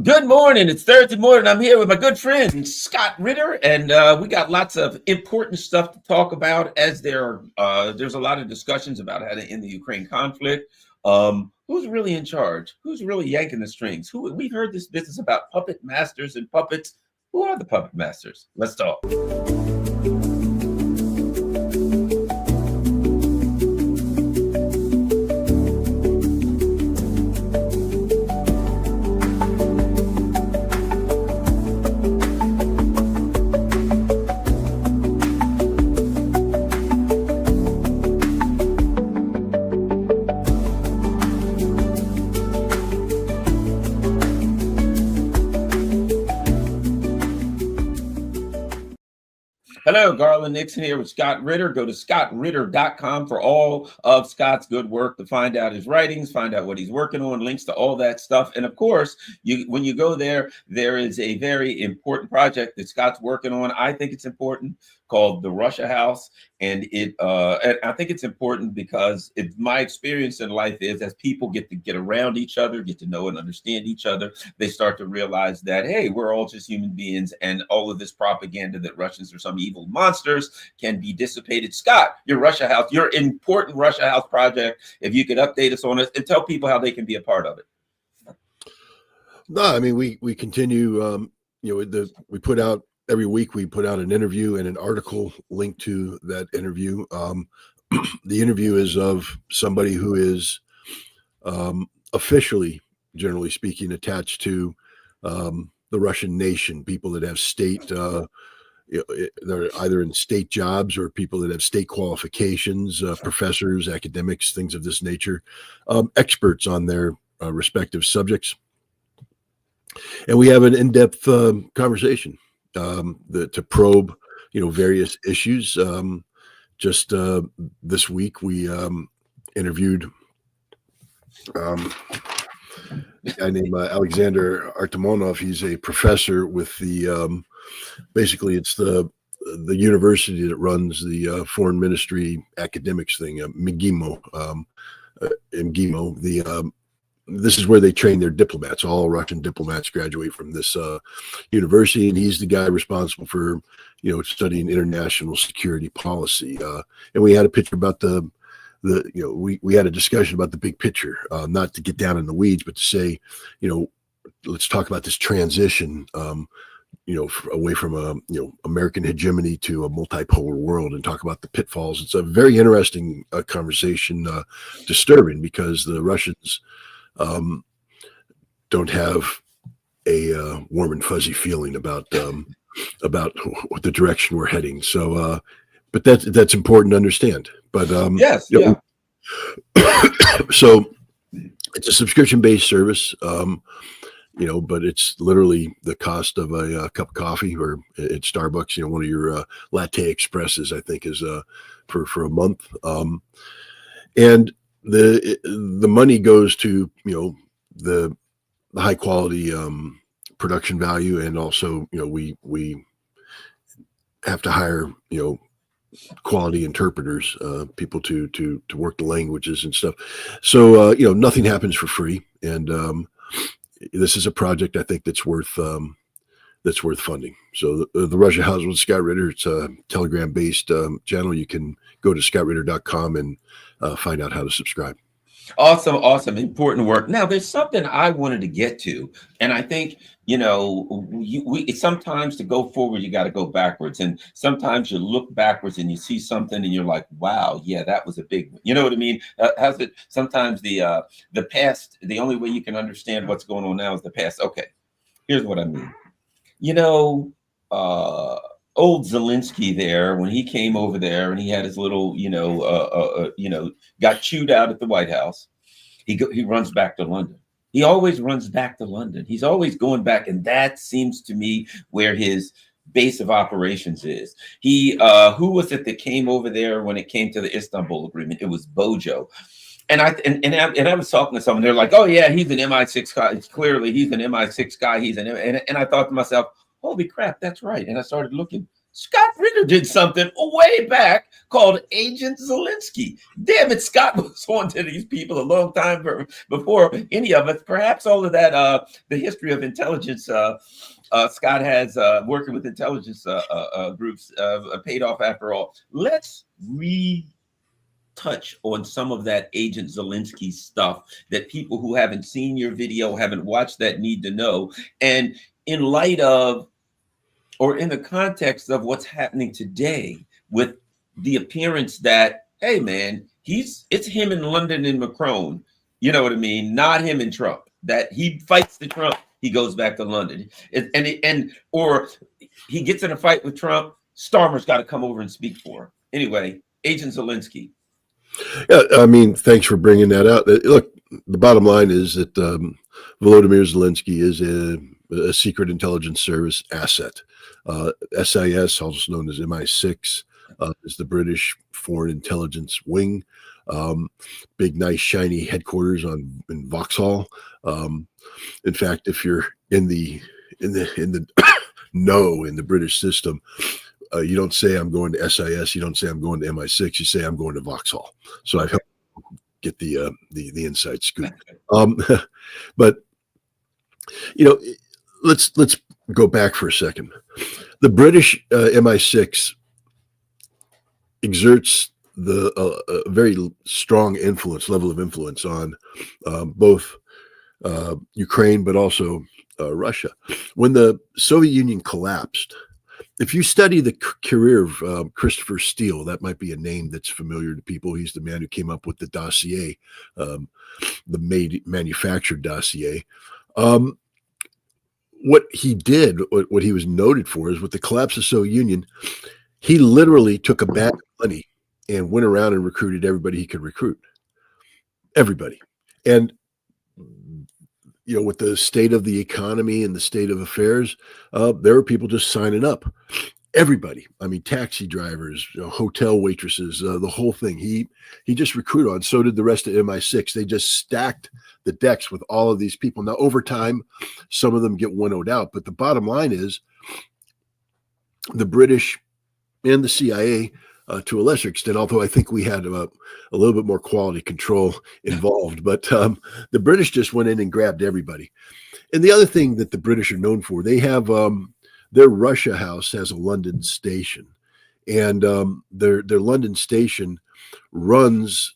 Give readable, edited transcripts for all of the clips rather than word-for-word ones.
Good morning. It's Thursday morning. I'm here with my good friend Scott Ritter, and we got lots of important stuff to talk about. As there's a lot of discussions about how to end the Ukraine conflict. Who's really in charge? Who's really yanking the strings? Who we've heard this business about puppet masters and puppets. Who are the puppet masters? Let's talk. Hello, Garland Nixon here with Scott Ritter. Go to scottritter.com for all of Scott's good work to find out his writings, find out what he's working on, links to all that stuff. And of course, when you go there, there is a very important project that Scott's working on. I think it's important, called the Russia House. And I think it's important because my experience in life is as people get around each other, get to know and understand each other, they start to realize that, hey, we're all just human beings, and all of this propaganda that Russians are some evil monsters can be dissipated. Scott, your Russia House, your important Russia House project, if you could update us on it and tell people how they can be a part of it. No, I mean, we continue, we put out every week, we put out an interview and an article linked to that interview. The interview is of somebody who is officially, generally speaking, attached to the Russian nation, people that have state, they're either in state jobs or people that have state qualifications, professors, academics, things of this nature, experts on their respective subjects. And we have an in-depth conversation to probe, various issues. Just this week, we interviewed a guy named Alexander Artemonov. He's a professor with the, basically it's the university that runs the foreign ministry academics thing, MGIMO. This is where they train their diplomats. All Russian diplomats graduate from this university, and he's the guy responsible for, studying international security policy. And we had a picture about we had a discussion about the big picture, not to get down in the weeds, but to say, let's talk about this transition, away from American hegemony to a multipolar world, and talk about the pitfalls. It's a very interesting conversation, disturbing, because the Russians don't have a warm and fuzzy feeling about what the direction we're heading. So, but that's important to understand. But Yes, yeah. So it's a subscription-based service, but it's literally the cost of a cup of coffee, or at Starbucks, one of your latte expresses, I think, is for a month. And the money goes to the high quality production value, and also we have to hire quality interpreters, people to work the languages and stuff. So nothing happens for free, and this is a project I think that's worth funding. So the Russia House with Scott Ritter, it's a Telegram based channel. You can go to scottritter.com and find out how to subscribe. Awesome. Important work. Now, there's something I wanted to get to, and I think, we sometimes to go forward, you got to go backwards. And sometimes you look backwards and you see something and you're like, wow, yeah, that was a big one. You know what I mean? Sometimes the past, the only way you can understand what's going on now is the past. Okay, here's what I mean. Old Zelensky there, when he came over there and he had his little, got chewed out at the White House, he runs back to London. He always runs back to London. He's always going back, and that seems to me where his base of operations is. Who was it that came over there when it came to the Istanbul Agreement? It was Bojo. And I was talking to someone. They're like, "Oh yeah, he's an MI6 guy. Clearly, he's an MI6 guy. And I thought to myself, holy crap, that's right. And I started looking. Scott Ritter did something way back called Agent Zelensky. Damn it, Scott was on to these people a long time before any of us. Perhaps all of that, the history of intelligence, Scott has working with intelligence groups paid off after all. Let's touch on some of that Agent Zelensky stuff that people who haven't seen your video, haven't watched that need to know. And in light of, or in the context of what's happening today with the appearance that, hey man, it's him in London and Macron, you know what I mean? Not him and Trump. That he fights the Trump, he goes back to London. Or he gets in a fight with Trump, Starmer's got to come over and speak for him. Anyway, Agent Zelensky. Yeah, I mean, thanks for bringing that out. Look, the bottom line is that Volodymyr Zelensky is a secret intelligence service asset. SIS, also known as MI6, is the British Foreign Intelligence Wing. Big, nice, shiny headquarters in Vauxhall. In fact, if you're in the know in the British system, you don't say I'm going to SIS. You don't say I'm going to MI6. You say I'm going to Vauxhall. So I've helped get the inside scoop. But you know, let's go back for a second. The British MI6 exerts a very strong level of influence on both Ukraine, but also Russia. When the Soviet Union collapsed, if you study the career of Christopher Steele, that might be a name that's familiar to people. He's the man who came up with the dossier, the manufactured dossier. What he did, what he was noted for, is with the collapse of the Soviet Union, he literally took a bag of money and went around and recruited everybody he could recruit. Everybody. And you know, with the state of the economy and the state of affairs, there were people just signing up. Everybody. I mean, taxi drivers, hotel waitresses, the whole thing. He just recruited on. So did the rest of MI6. They just stacked the decks with all of these people. Now, over time, some of them get winnowed out. But the bottom line is the British and the CIA, to a lesser extent, although I think we had a little bit more quality control involved. But the British just went in and grabbed everybody. And the other thing that the British are known for, they have their Russia House has a London station. And their London station runs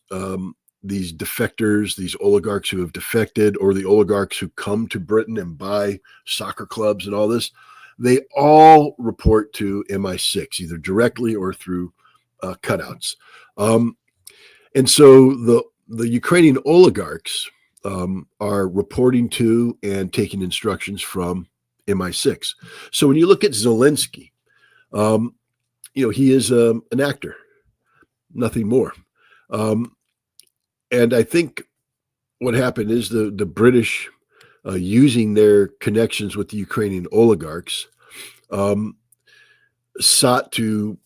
these defectors, these oligarchs who have defected, or the oligarchs who come to Britain and buy soccer clubs and all this. They all report to MI6, either directly or through cutouts. And so the Ukrainian oligarchs are reporting to and taking instructions from MI6. So when you look at Zelensky, he is an actor, nothing more. And I think what happened is the British, using their connections with the Ukrainian oligarchs, sought to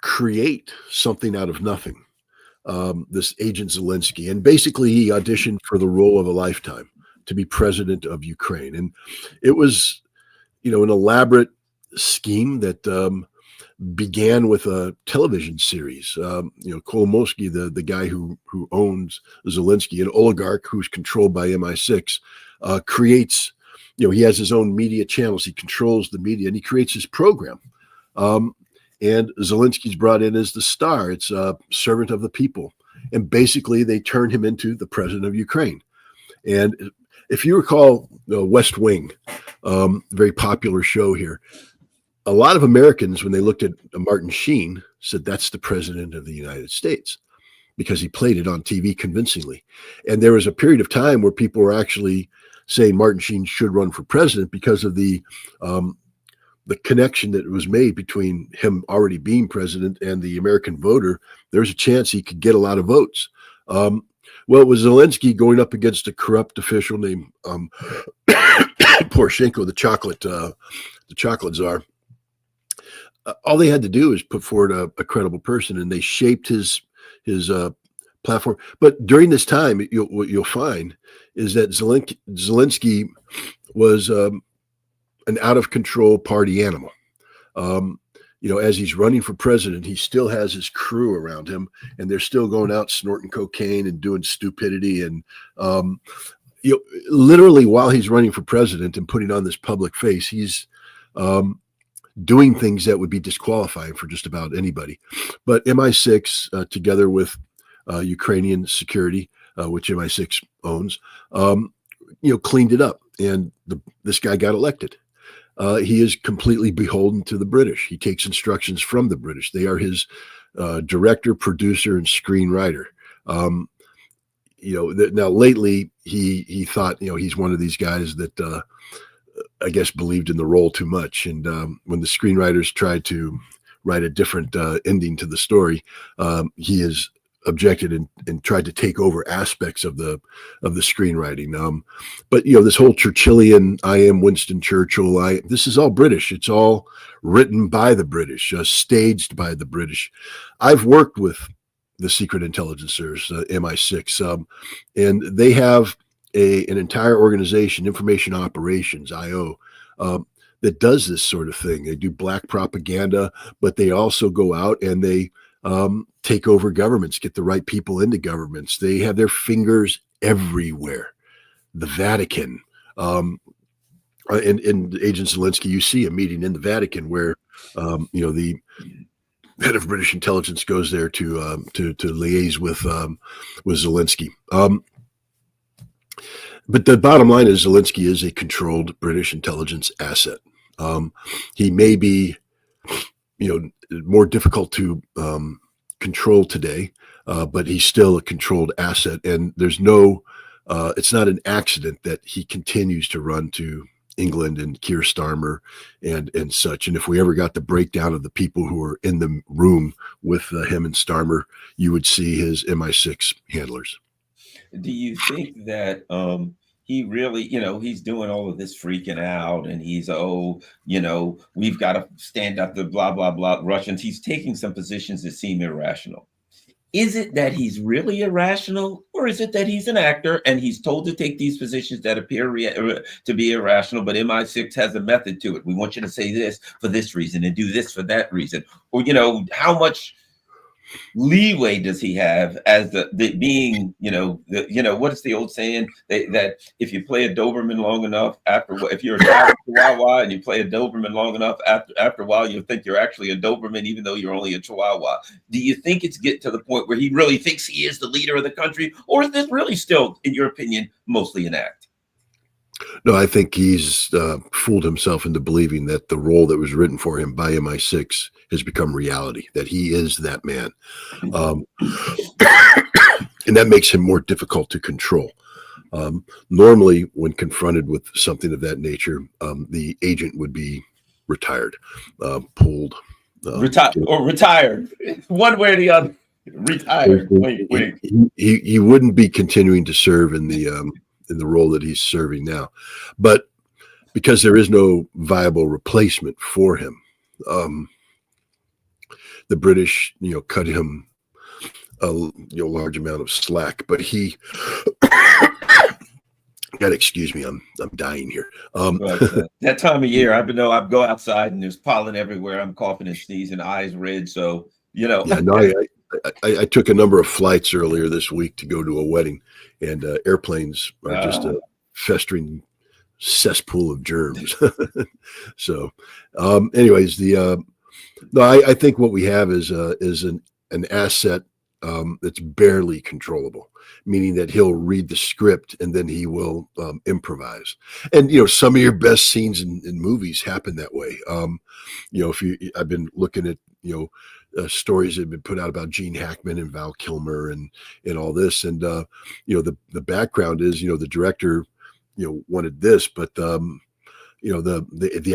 create something out of nothing, this Agent Zelensky. And basically he auditioned for the role of a lifetime to be president of Ukraine. And it was, an elaborate scheme that began with a television series. Kolomoisky, the guy who owns Zelensky, an oligarch who's controlled by MI6, creates, he has his own media channels. He controls the media and he creates his program. And Zelensky's brought in as the star. It's a servant of the people. And basically they turned him into the president of Ukraine. And if you recall West Wing, very popular show here, a lot of Americans, when they looked at Martin Sheen, said that's the president of the United States because he played it on TV convincingly. And there was a period of time where people were actually saying Martin Sheen should run for president because of the connection that was made between him already being president and the American voter. There's a chance he could get a lot of votes. Well, it was Zelensky going up against a corrupt official named Poroshenko, the chocolate czar. All they had to do is put forward a credible person, and they shaped his platform. But during this time, what you'll find is that Zelensky was an out of control party animal. as he's running for president, he still has his crew around him, and they're still going out snorting cocaine and doing stupidity. And, literally while he's running for president and putting on this public face, he's doing things that would be disqualifying for just about anybody. But MI6, together with Ukrainian security, which MI6 owns, cleaned it up, and this guy got elected. He is completely beholden to the British. He takes instructions from the British. They are his director, producer, and screenwriter. Now lately he thought, he's one of these guys that I guess believed in the role too much. And when the screenwriters tried to write a different ending to the story, he has objected and tried to take over aspects of the screenwriting. But this whole Churchillian, I am Winston Churchill, this is all British. It's all written by the British, staged by the British. I've worked with the Secret Intelligence Service, MI6, and they have an entire organization, Information Operations, IO, that does this sort of thing. They do black propaganda, but they also go out and they take over governments, get the right people into governments. They have their fingers everywhere. The Vatican, and Agent Zelensky, you see a meeting in the Vatican where the head of British intelligence goes there to liaise with Zelensky. But the bottom line is Zelensky is a controlled British intelligence asset. He may be, more difficult to control today, but he's still a controlled asset. And there's it's not an accident that he continues to run to England and Keir Starmer and such. And if we ever got the breakdown of the people who are in the room with him and Starmer, you would see his MI6 handlers. Do you think that he really, he's doing all of this freaking out, and he's, we've got to stand up to blah, blah, blah Russians. He's taking some positions that seem irrational. Is it that he's really irrational, or is it that he's an actor and he's told to take these positions that appear to be irrational, but MI6 has a method to it? We want you to say this for this reason and do this for that reason. Or, how much leeway does he have as the being, what is the old saying that if you play a Doberman long enough, if you're a Chihuahua and you play a Doberman long enough, after a while you'll think you're actually a Doberman even though you're only a Chihuahua. Do you think it's get to the point where he really thinks he is the leader of the country, or is this really still, in your opinion, mostly an act? No, I think he's fooled himself into believing that the role that was written for him by MI6 has become reality, that he is that man. And that makes him more difficult to control. Normally, when confronted with something of that nature, the agent would be retired, pulled. Retired. One way or the other. Retired. Wait. He wouldn't be continuing to serve in the role that he's serving now, but because there is no viable replacement for him, the British, cut him a large amount of slack. But he, God, excuse me, I'm dying here. That time of year, I go outside and there's pollen everywhere. I'm coughing and sneezing, eyes red. So Yeah, no, I took a number of flights earlier this week to go to a wedding, and airplanes are just a festering cesspool of germs. So, anyways, I think what we have is an asset that's barely controllable, meaning that he'll read the script and then he will improvise. And some of your best scenes in movies happen that way. I've been looking at stories that have been put out about Gene Hackman and Val Kilmer and all this, and the background is the director wanted this, but the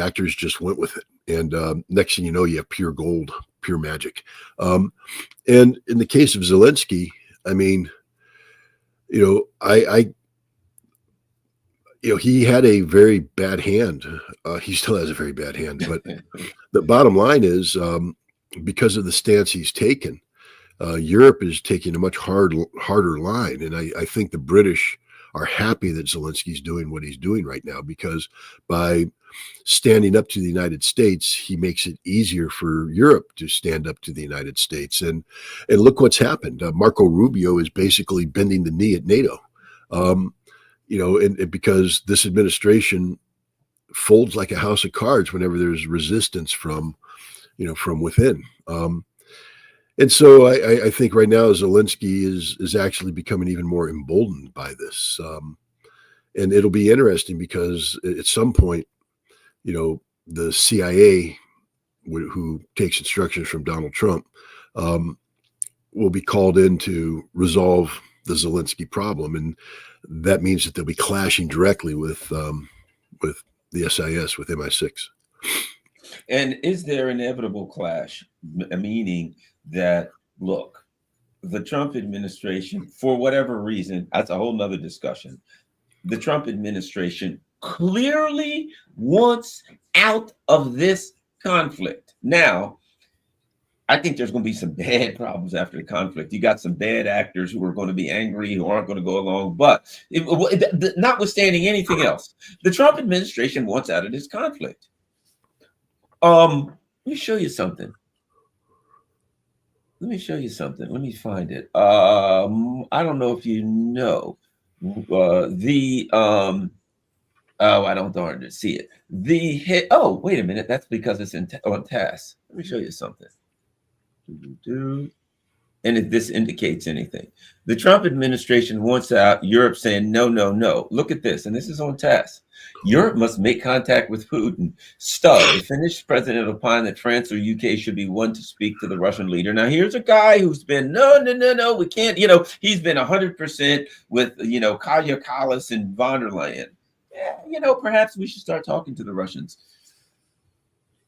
actors just went with it, and next thing you have pure gold, pure magic. And in the case of Zelensky, I mean, he had a very bad hand. He still has a very bad hand, but the bottom line is, because of the stance he's taken, Europe is taking a much harder line. And I think the British are happy that Zelensky's doing what he's doing right now, because by standing up to the United States, he makes it easier for Europe to stand up to the United States. And look what's happened. Marco Rubio is basically bending the knee at NATO. And because this administration folds like a house of cards whenever there's resistance from within. And so I think right now Zelensky is actually becoming even more emboldened by this. And it'll be interesting because at some point, the CIA, who takes instructions from Donald Trump, will be called in to resolve the Zelensky problem. And that means that they'll be clashing directly with the SIS, with MI6. And is there inevitable clash, meaning that, look, the Trump administration, for whatever reason, that's a whole nother discussion. The Trump administration clearly wants out of this conflict. Now, I think there's going to be some bad problems after the conflict. You got some bad actors who are going to be angry, who aren't going to go along. But notwithstanding anything else, the Trump administration wants out of this conflict. Let me show you something. Let me find it. I don't know if you know I don't darn to see it. Oh, wait a minute. That's because it's on task. Let me show you something. And if this indicates anything, the Trump administration wants out. Europe saying no, no, no. Look at this, and this is on task. Europe must make contact with Putin. Stubb, the Finnish president, opined that France or UK should be one to speak to the Russian leader. Now, here's a guy who's been no, we can't. He's been 100% with Kaja Kallas and von der Leyen. Yeah, perhaps we should start talking to the Russians.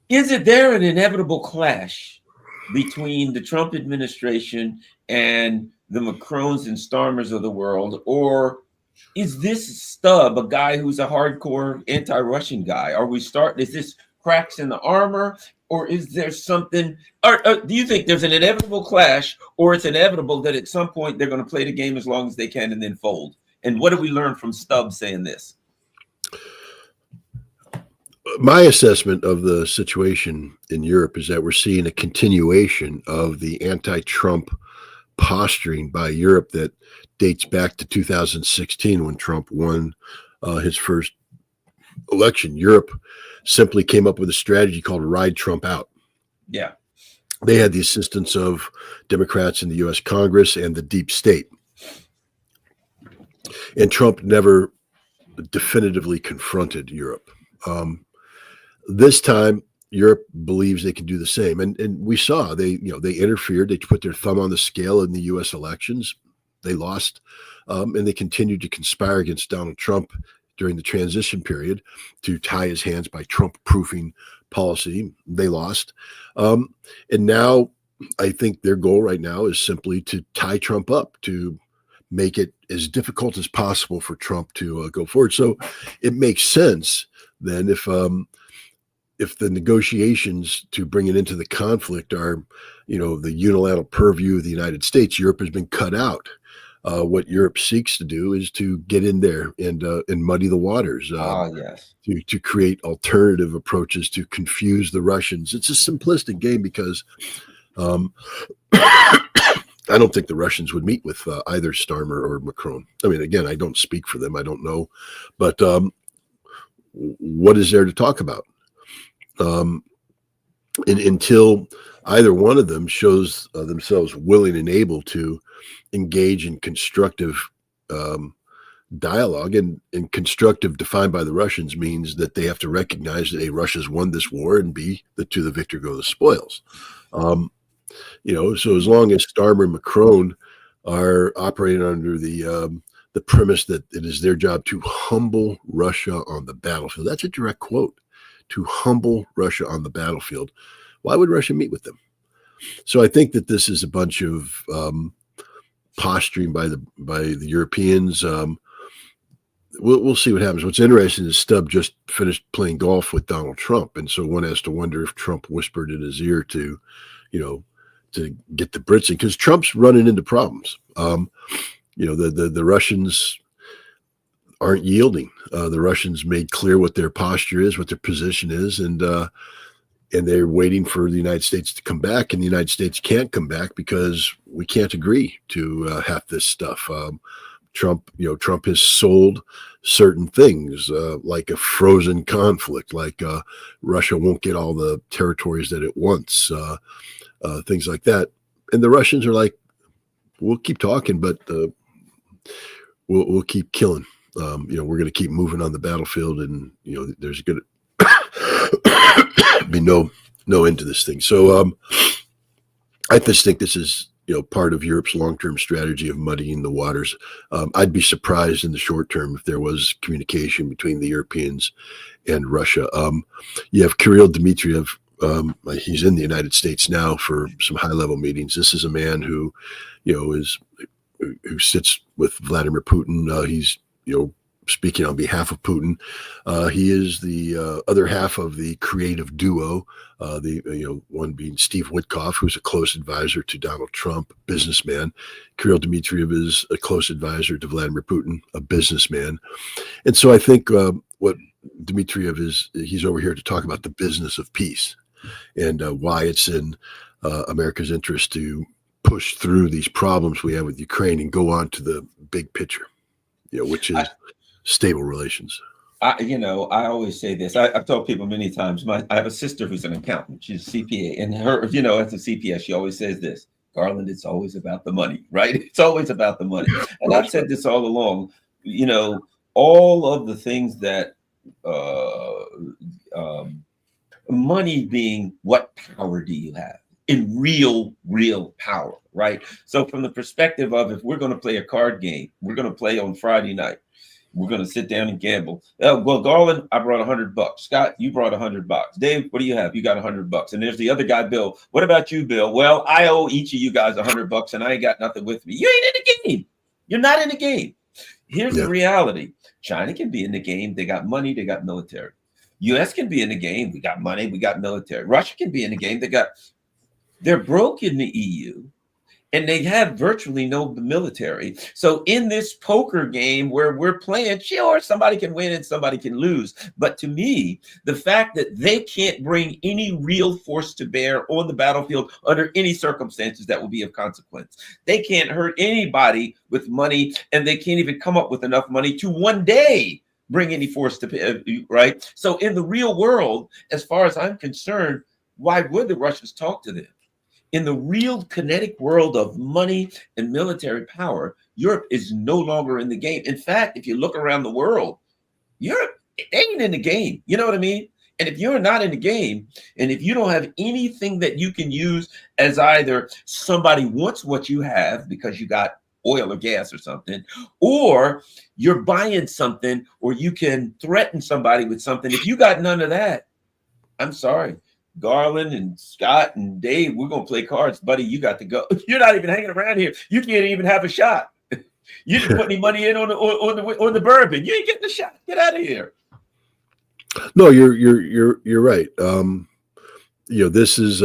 Is there an inevitable clash between the Trump administration and the Macrons and Starmers of the world, or is this Stubb a guy who's a hardcore anti-Russian guy? Is this cracks in the armor, or is there something, or do you think there's an inevitable clash, or it's inevitable that at some point they're going to play the game as long as they can and then fold? And what do we learn from Stubb saying this? My assessment of the situation in Europe is that we're seeing a continuation of the anti-Trump posturing by Europe that dates back to 2016 when Trump won his first election. Europe simply came up with a strategy called Ride Trump Out. Yeah. They had the assistance of Democrats in the U.S. Congress and the deep state. And Trump never definitively confronted Europe. This time, Europe believes they can do the same, and we saw they interfered. They put their thumb on the scale in the U.S. elections. They lost, and they continued to conspire against Donald Trump during the transition period to tie his hands by Trump-proofing policy. They lost, and now I think their goal right now is simply to tie Trump up, to make it as difficult as possible for Trump to go forward. So it makes sense then if the negotiations to bring it into the conflict are, the unilateral purview of the United States, Europe has been cut out. What Europe seeks to do is to get in there and muddy the waters. Yes. To create alternative approaches to confuse the Russians. It's a simplistic game because I don't think the Russians would meet with either Starmer or Macron. I mean, again, I don't speak for them. I don't know. But what is there to talk about? Until either one of them shows themselves willing and able to engage in constructive dialogue, and constructive, defined by the Russians, means that they have to recognize that A, Russia's won this war, and B, that to the victor go the spoils. So as long as Starmer and Macron are operating under the premise that it is their job to humble Russia on the battlefield, that's a direct quote. To humble Russia on the battlefield. Why would Russia meet with them? So I think that this is a bunch of posturing by the Europeans. We'll see what happens. What's interesting is Stubb just finished playing golf with Donald Trump, and so one has to wonder if Trump whispered in his ear to get the Brits in, because Trump's running into problems. The Russians aren't yielding. The Russians made clear what their posture is, what their position is, and they're waiting for the United States to come back, and the United States can't come back because we can't agree to half this stuff. Trump has sold certain things like a frozen conflict, like Russia won't get all the territories that it wants, things like that. And the Russians are like, we'll keep talking, but we'll keep killing. We're going to keep moving on the battlefield, and there's going to be no end to this thing. So I just think this is part of Europe's long-term strategy of muddying the waters. I'd be surprised in the short term if there was communication between the Europeans and Russia. You have Kirill Dmitriev. He's in the United States now for some high-level meetings. This is a man who sits with Vladimir Putin. He's speaking on behalf of Putin. He is the other half of the creative duo. One being Steve Witkoff, who's a close advisor to Donald Trump, businessman. Kirill Dmitriev is a close advisor to Vladimir Putin, a businessman. And so I think what Dmitriev is, he's over here to talk about the business of peace and why it's in America's interest to push through these problems we have with Ukraine and go on to the big picture, which is stable relations. I always say this. I've told people many times. I have a sister who's an accountant. She's a CPA, and her, as a CPA, she always says this: Garland, it's always about the money, right? It's always about the money. And I've said this all along. All of the things that money being, what power do you have in real power, right? So from the perspective of, if we're going to play a card game, we're going to play on Friday night. We're going to sit down and gamble. Well, Garland, I brought $100. Scott, you brought $100. Dave, what do you have? You got $100. And there's the other guy, Bill. What about you, Bill? Well, I owe each of you guys $100, and I ain't got nothing with me. You ain't in the game. You're not in the game. Here's the reality. China can be in the game. They got money. They got military. U.S. can be in the game. We got money. We got military. Russia can be in the game. They're broke in the EU. And they have virtually no military. So in this poker game where we're playing, sure, somebody can win and somebody can lose. But to me, the fact that they can't bring any real force to bear on the battlefield under any circumstances that will be of consequence. They can't hurt anybody with money, and they can't even come up with enough money to one day bring any force to, right? So in the real world, as far as I'm concerned, why would the Russians talk to them? In the real kinetic world of money and military power, Europe is no longer in the game. In fact, if you look around the world, Europe ain't in the game. You know what I mean? And if you're not in the game, and if you don't have anything that you can use as either somebody wants what you have because you got oil or gas or something, or you're buying something, or you can threaten somebody with something, if you got none of that, I'm sorry. Garland and Scott and Dave, we're gonna play cards, buddy. You got to go. You're not even hanging around here. You can't even have a shot. You didn't put any money in on the bourbon. You ain't getting a shot. Get out of here. No, you're right. This is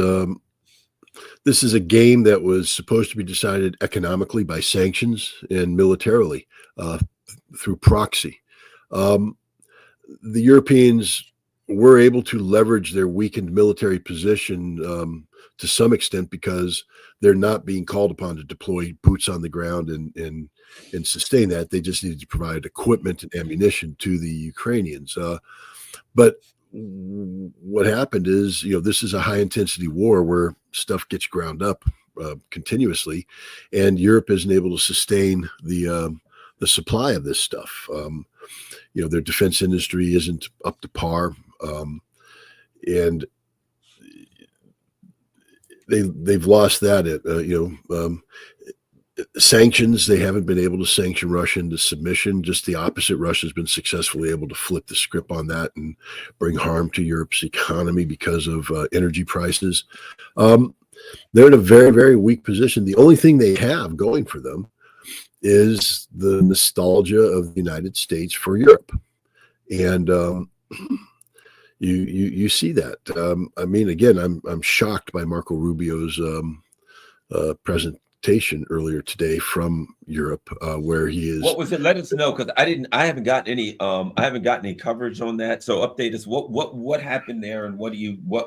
a game that was supposed to be decided economically by sanctions and militarily through proxy. The Europeans were able to leverage their weakened military position to some extent because they're not being called upon to deploy boots on the ground and sustain that. They just needed to provide equipment and ammunition to the Ukrainians. But what happened is, this is a high intensity war where stuff gets ground up continuously, and Europe isn't able to sustain the supply of this stuff. Their defense industry isn't up to par. And they've lost that. Sanctions, they haven't been able to sanction Russia into submission. Just the opposite. Russia's been successfully able to flip the script on that and bring harm to Europe's economy because of energy prices. They're in a very, very weak position. The only thing they have going for them is the nostalgia of the United States for Europe. And you see that. I mean, again, I'm shocked by Marco Rubio's present interpretation earlier today from Europe, where he is. What was it? Let us know, because I haven't gotten any coverage on that. So update us. What happened there, and what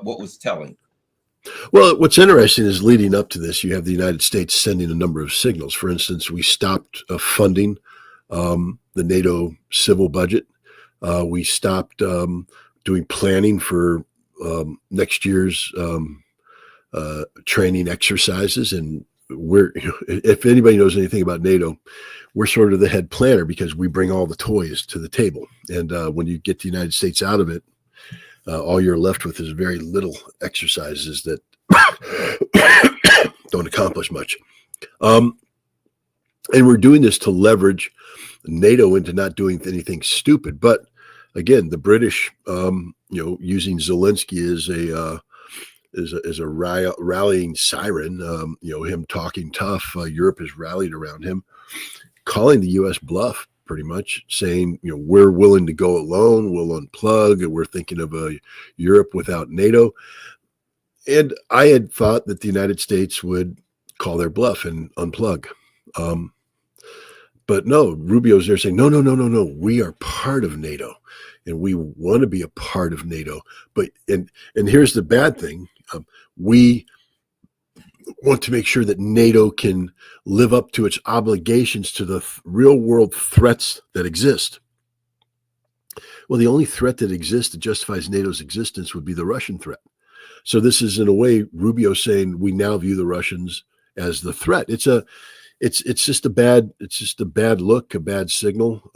was telling? Well, what's interesting is leading up to this, you have the United States sending a number of signals. For instance, we stopped funding the NATO civil budget. We stopped doing planning for next year's training exercises. And if anybody knows anything about NATO, we're sort of the head planner because we bring all the toys to the table. And when you get the United States out of it, all you're left with is very little exercises that don't accomplish much. And we're doing this to leverage NATO into not doing anything stupid. But again, the British, using Zelensky as a rallying siren, him talking tough, Europe has rallied around him, calling the U.S. bluff, pretty much saying, we're willing to go alone, we'll unplug, and we're thinking of a Europe without NATO. And I had thought that the United States would call their bluff and unplug. But no, Rubio's there saying, no, we are part of NATO and we want to be a part of NATO. But, and here's the bad thing. We want to make sure that NATO can live up to its obligations to the real world threats that exist. Well, the only threat that exists that justifies NATO's existence would be the Russian threat. So this is, in a way, Rubio saying we now view the Russians as the threat. It's just a bad look, a bad signal.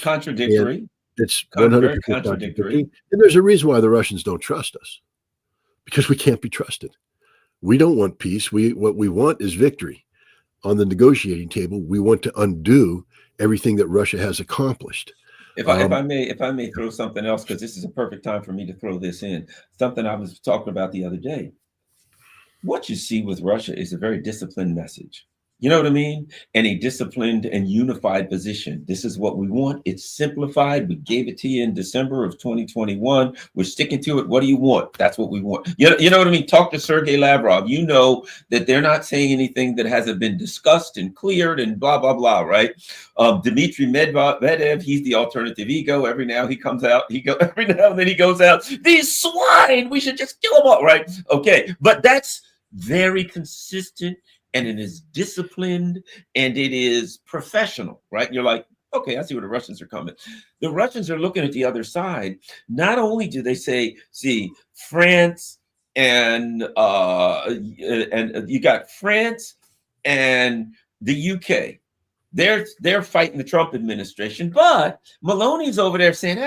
Contradictory. It's 100% contradictory. And there's a reason why the Russians don't trust us, because we can't be trusted. We don't want peace. What we want is victory. On the negotiating table, we want to undo everything that Russia has accomplished. If I may throw something else, because this is a perfect time for me to throw this in, something I was talking about the other day. What you see with Russia is a very disciplined message. You know what I mean? And a disciplined and unified position. This is what we want. It's simplified. We gave it to you in December of 2021. We're sticking to it. What do you want? That's what we want. You know what I mean? Talk to Sergei Lavrov. You know that they're not saying anything that hasn't been discussed and cleared and blah, blah, blah, right? Dmitry Medvedev, he's the alternative ego. Every now and then he goes out. These swine, we should just kill them all, right? Okay, but that's very consistent. And it is disciplined and it is professional, right? And you're like, okay, I see where the Russians are coming. The Russians are looking at the other side. Not only do they say, see, France and you got France and the UK. They're fighting the Trump administration, but Maloney's over there saying,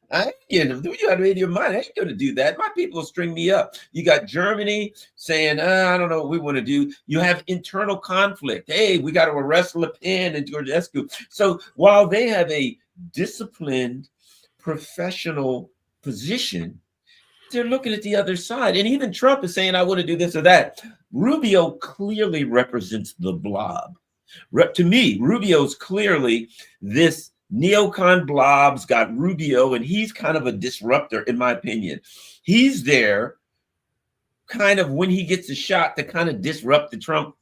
I ain't getting them. You out of your mind. I ain't going to do that. My people will string me up. You got Germany saying, I don't know what we want to do. You have internal conflict. Hey, we got to arrest Le Pen and Georgescu. So while they have a disciplined, professional position, they're looking at the other side. And even Trump is saying, I want to do this or that. Rubio clearly represents the blob. To me, Rubio's clearly this neocon blob's got Rubio, and he's kind of a disruptor, in my opinion. He's there kind of when he gets a shot to kind of disrupt the Trump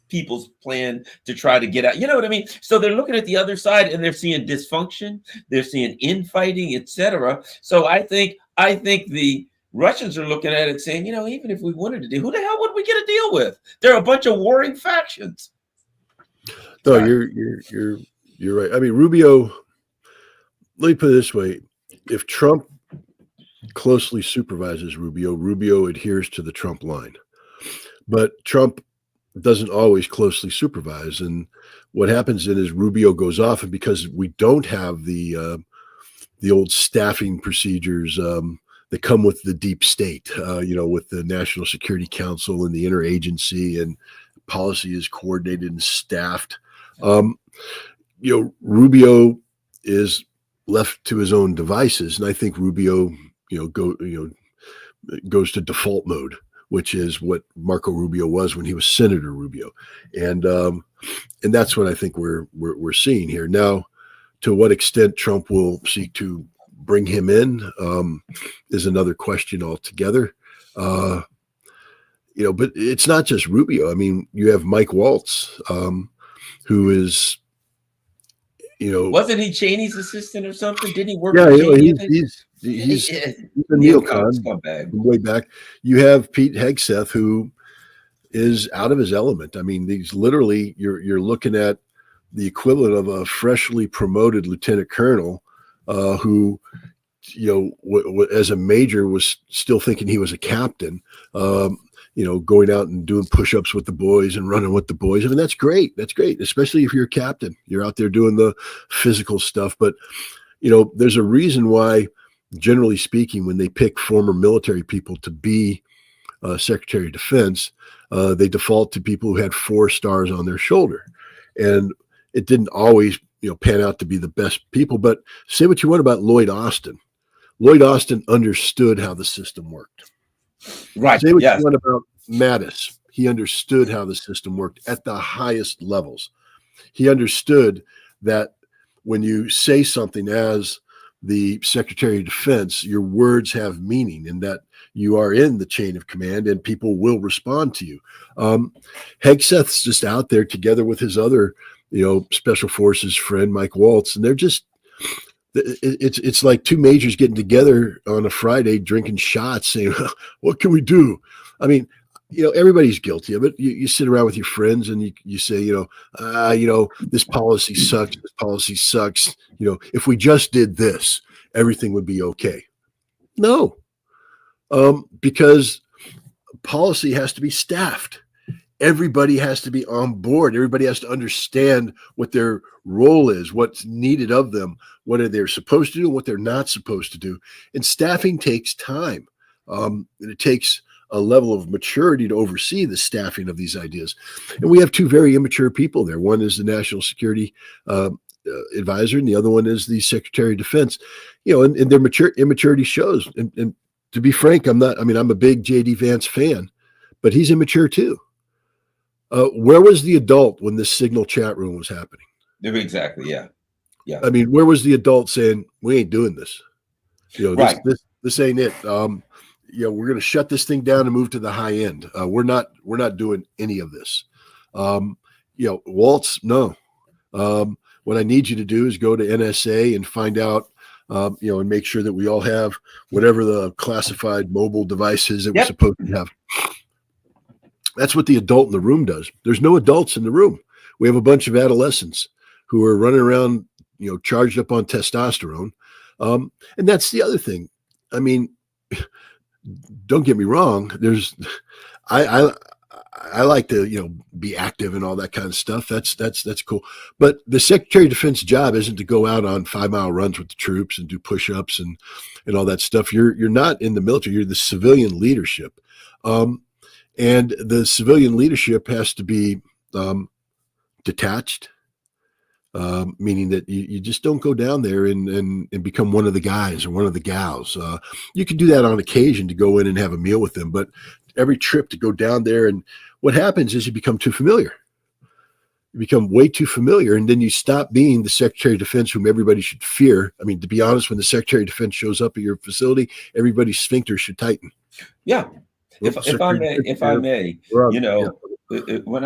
people's plan to try to get out. You know what I mean? So they're looking at the other side and they're seeing dysfunction, they're seeing infighting, etc. So I think the Russians are looking at it saying, even if we wanted to do, who the hell would we get a deal with? There are a bunch of warring factions. No, you're right. I mean, Rubio, let me put it this way. If Trump closely supervises Rubio adheres to the Trump line. But Trump doesn't always closely supervise. And what happens then is Rubio goes off, and because we don't have the old staffing procedures that come with the deep state, with the National Security Council and the interagency, and policy is coordinated and staffed. Rubio is left to his own devices, and I think Rubio, goes to default mode, which is what Marco Rubio was when he was Senator Rubio, and that's what I think we're seeing here now. To what extent Trump will seek to bring him in is another question altogether. but it's not just Rubio. I mean, you have Mike Waltz, who is, Wasn't he Cheney's assistant or something? Didn't he work yeah, for Cheney? I think? he's Yeah, a neocon neocon scumbag. from way back. You have Pete Hegseth, who is out of his element. I mean, these literally you're looking at the equivalent of a freshly promoted lieutenant colonel, who, as a major was still thinking he was a captain. Going out and doing push-ups with the boys and running with the boys. I mean, that's great. That's great, especially if you're a captain. You're out there doing the physical stuff. But, there's a reason why, generally speaking, when they pick former military people to be Secretary of Defense, they default to people who had 4 stars on their shoulder. And it didn't always, pan out to be the best people. But say what you want about Lloyd Austin. Lloyd Austin understood how the system worked. Right. Say what yes. you want about Mattis. He understood how the system worked at the highest levels. He understood that when you say something as the Secretary of Defense, your words have meaning and that you are in the chain of command and people will respond to you. Hegseth's just out there together with his other, special forces friend, Mike Waltz, and they're just, it's like 2 majors getting together on a Friday, drinking shots, saying, what can we do? I mean, everybody's guilty of it. You sit around with your friends and you say, this policy sucks. This policy sucks. If we just did this, everything would be okay. No, because policy has to be staffed. Everybody has to be on board. Everybody has to understand what their role is, what's needed of them, what are they supposed to do, and what they're not supposed to do. And staffing takes time. And it takes a level of maturity to oversee the staffing of these ideas. And we have 2 very immature people there. One is the National Security Advisor, and the other one is the Secretary of Defense. And their immaturity shows. And to be frank, I'm a big J.D. Vance fan, but he's immature too. Where was the adult when this Signal chat room was happening? Exactly. Yeah. Yeah. I mean, where was the adult saying, we ain't doing this? Right. This ain't it. We're going to shut this thing down and move to the high end. We're not doing any of this. Waltz, no. What I need you to do is go to NSA and find out, and make sure that we all have whatever the classified mobile devices that we're supposed to have. That's what the adult in the room does. There's no adults in the room. We have a bunch of adolescents who are running around, charged up on testosterone. And that's the other thing. I mean, don't get me wrong. I like to, be active and all that kind of stuff. That's cool. But the Secretary of Defense job isn't to go out on 5-mile runs with the troops and do push-ups and all that stuff. You're not in the military. You're the civilian leadership. And the civilian leadership has to be detached, meaning that you just don't go down there and become one of the guys or one of the gals. You can do that on occasion to go in and have a meal with them, but every trip to go down there, and what happens is you become too familiar. You become way too familiar, and then you stop being the Secretary of Defense whom everybody should fear. I mean, to be honest, when the Secretary of Defense shows up at your facility, everybody's sphincter should tighten. Yeah. If I may, when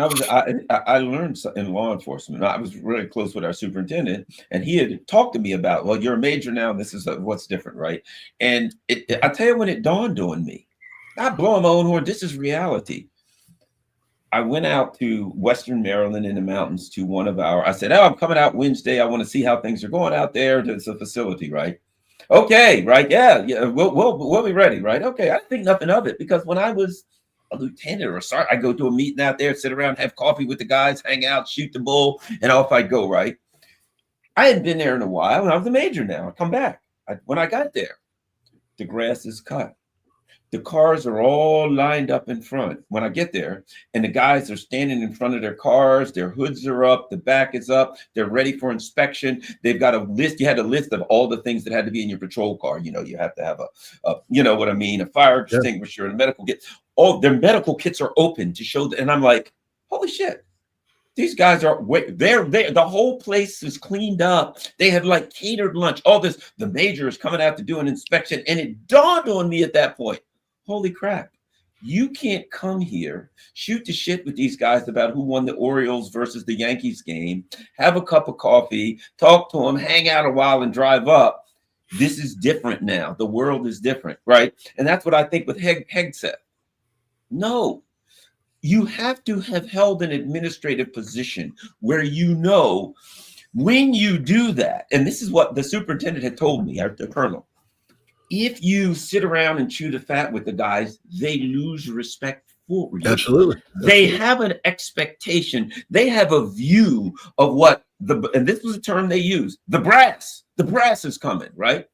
I learned in law enforcement, I was really close with our superintendent, and he had talked to me about, well, you're a major now, and this is what's different, right? And I tell you when it dawned on me, not blowing my own horn, this is reality. I went out to Western Maryland in the mountains to I said, I'm coming out Wednesday. I want to see how things are going out there. It's a facility, right? Okay, right. Yeah. We'll be ready, right? Okay. I think nothing of it, because when I was a lieutenant or a sergeant, I go to a meeting out there, sit around, have coffee with the guys, hang out, shoot the bull, and off I go, right? I hadn't been there in a while, and I was a major now. I come back. When I got there, the grass is cut. The cars are all lined up in front when I get there, and the guys are standing in front of their cars. Their hoods are up. The back is up. They're ready for inspection. They've got a list. You had a list of all the things that had to be in your patrol car. You have to have a fire extinguisher and a medical kit. All their medical kits are open to show and I'm like, holy shit. These guys they're the whole place is cleaned up. They have like catered lunch, all this. The major is coming out to do an inspection. And it dawned on me at that point, holy crap, You can't come here, shoot the shit with these guys about who won the Orioles versus the Yankees game, have a cup of coffee, talk to them, hang out a while, and drive up. This is different now. The world is different, right? And that's what I think with Hegseth. No, you have to have held an administrative position where you know when you do that, and this is what the superintendent had told me, the colonel, if you sit around and chew the fat with the guys, they lose respect for you. Absolutely. They have an expectation. They have a view of what and this was a term they used, the brass is coming, right?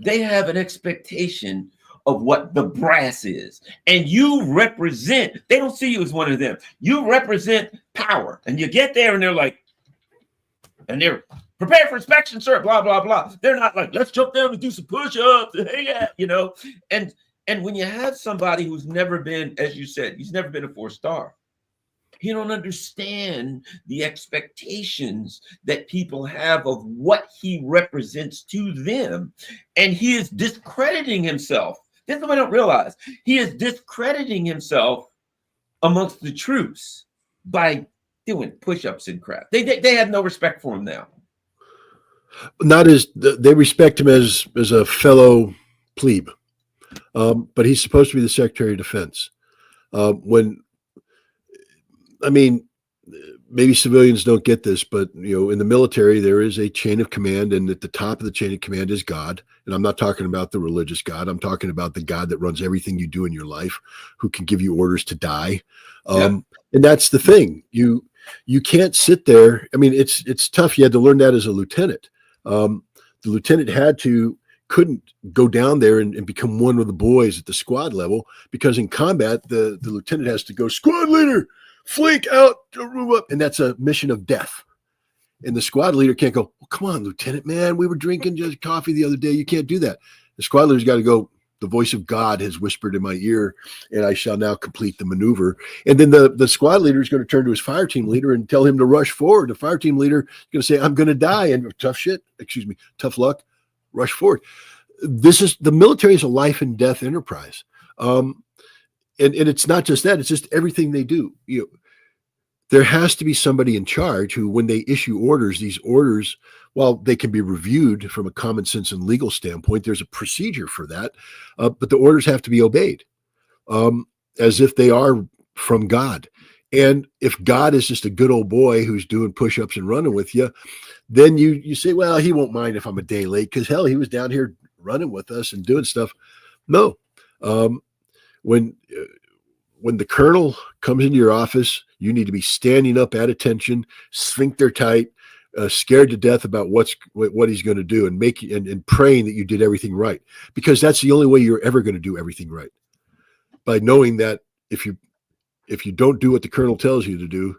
They have an expectation of what the brass is. And you represent, they don't see you as one of them. You represent power. And you get there and they're like, and they're prepared for inspection, sir, blah, blah, blah. They're not like, let's jump down and do some push-ups. Hey, yeah, you know. And when you have somebody who's never been, as you said, he's never been a 4-star, he don't understand the expectations that people have of what he represents to them. And he is discrediting himself. This is what I don't realize. He is discrediting himself amongst the troops by doing push-ups and crap. They have no respect for him now. Not as they respect him as a fellow plebe, but he's supposed to be the Secretary of Defense. Maybe civilians don't get this, but in the military there is a chain of command, and at the top of the chain of command is God. And I'm not talking about the religious God. I'm talking about the God that runs everything you do in your life, who can give you orders to die. And that's the thing. You can't sit there. I mean, it's tough. You had to learn that as a lieutenant. The lieutenant couldn't go down there and become one of the boys at the squad level, because in combat, the lieutenant has to go, squad leader, flank out, move up. And that's a mission of death. And the squad leader can't go, well, come on, Lieutenant, man, we were drinking just coffee the other day. You can't do that. The squad leader's got to go, the voice of God has whispered in my ear, and I shall now complete the maneuver. And then the squad leader is going to turn to his fire team leader and tell him to rush forward. The fire team leader is going to say, I'm going to die. And tough luck, rush forward. The military is a life and death enterprise. And it's not just that, it's just everything they do. There has to be somebody in charge who, when they issue orders, these orders, while they can be reviewed from a common sense and legal standpoint, there's a procedure for that. But the orders have to be obeyed as if they are from God. And if God is just a good old boy who's doing push-ups and running with you, then you say, well, he won't mind if I'm a day late, because hell, he was down here running with us and doing stuff. No. When the colonel comes into your office, you need to be standing up at attention, sphincter tight, scared to death about what he's going to do, and praying that you did everything right, because that's the only way you're ever going to do everything right. By knowing that if you don't do what the colonel tells you to do,